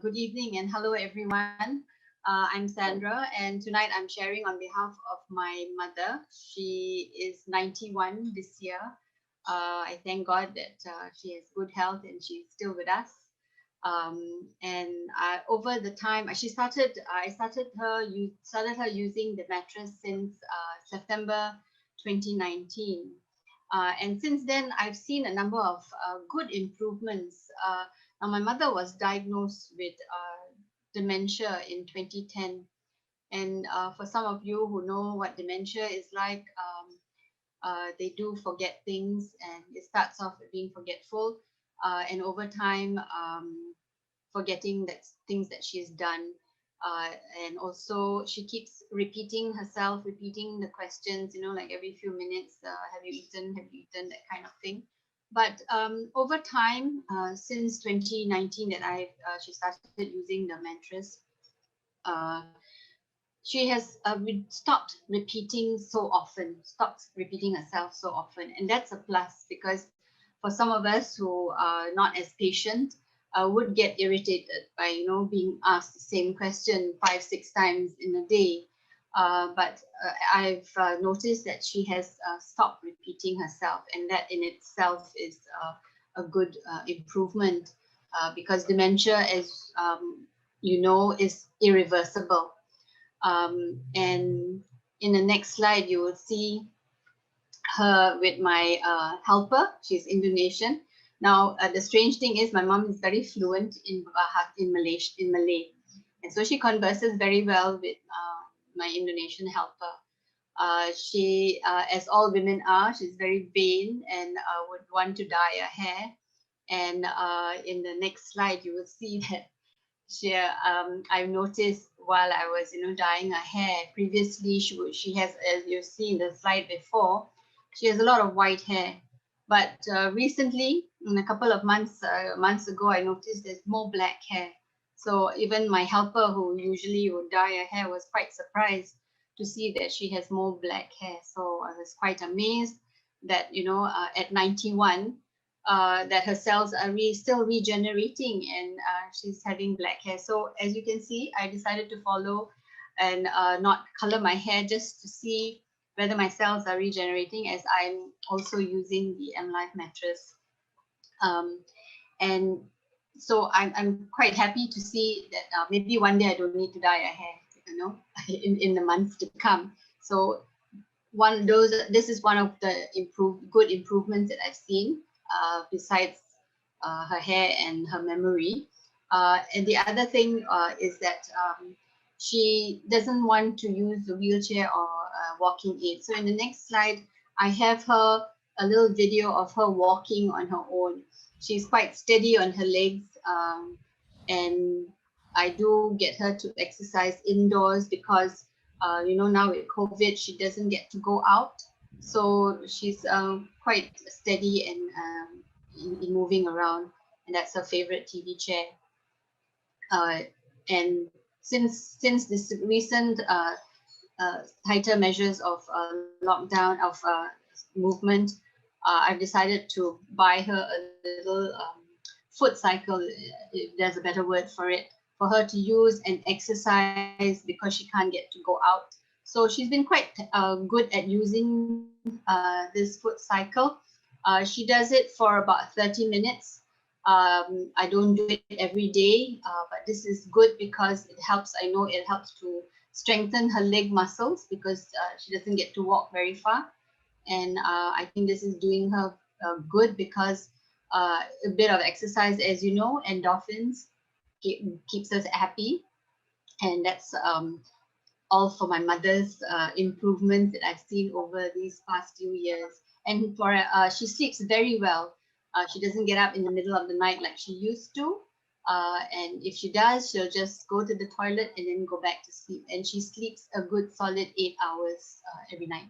Good evening and hello everyone. I'm Sandra, and tonight I'm sharing on behalf of my mother. She is 91 this year. I thank God that she has good health and she's still with us. And over the time, I started her using the mattress since September 2019. And since then, I've seen a number of good improvements. Now, my mother was diagnosed with dementia in 2010. And for some of you who know what dementia is like, they do forget things and it starts off with being forgetful. And over time, forgetting that things that she's done. Uh, and also, she keeps repeating herself, repeating the questions, like every few minutes, have you eaten? Have you eaten? That kind of thing. But over time, since 2019 that she started using the mattress, uh, she has stopped repeating so often, stopped repeating herself so often. And that's a plus because for some of us who are not as patient, would get irritated by, being asked the same question 5, 6 times in a day. But I've noticed that she has stopped repeating herself, and that in itself is a good improvement because dementia, as is irreversible. And in the next slide, you will see her with my helper. She's Indonesian. Now, the strange thing is my mom is very fluent in Malay. And so she converses very well with my Indonesian helper. She, as all women are, she's very vain and would want to dye her hair. And in the next slide, you will see that I've noticed while I was, dyeing her hair. Previously, she has, as you see in the slide before, she has a lot of white hair. But recently, in a couple of months ago, I noticed there's more black hair. So even my helper, who usually would dye her hair, was quite surprised to see that she has more black hair. So I was quite amazed that, at 91, that her cells are still regenerating and she's having black hair. So as you can see, I decided to follow and not color my hair just to see whether my cells are regenerating, as I'm also using the MLife mattress. And so I'm quite happy to see that maybe one day I don't need to dye her hair, in the months to come. So this is one of the good improvements that I've seen, besides her hair and her memory. And the other thing is that she doesn't want to use the wheelchair or walking aid. So in the next slide, I have a little video of her walking on her own. She's quite steady on her legs, and I do get her to exercise indoors because now with COVID, she doesn't get to go out. So she's quite steady and in moving around, and that's her favorite TV chair. And since this recent tighter measures of lockdown, of movement, I've decided to buy her a little foot cycle, if there's a better word for it, for her to use and exercise because she can't get to go out. So she's been quite good at using this foot cycle. She does it for about 30 minutes. I don't do it every day, but this is good because I know it helps to strengthen her leg muscles because she doesn't get to walk very far. And I think this is doing her good because a bit of exercise, as you know, endorphins keeps us happy. And that's all for my mother's improvements that I've seen over these past few years. And for she sleeps very well. She doesn't get up in the middle of the night like she used to. And if she does, she'll just go to the toilet and then go back to sleep. And she sleeps a good solid 8 hours every night.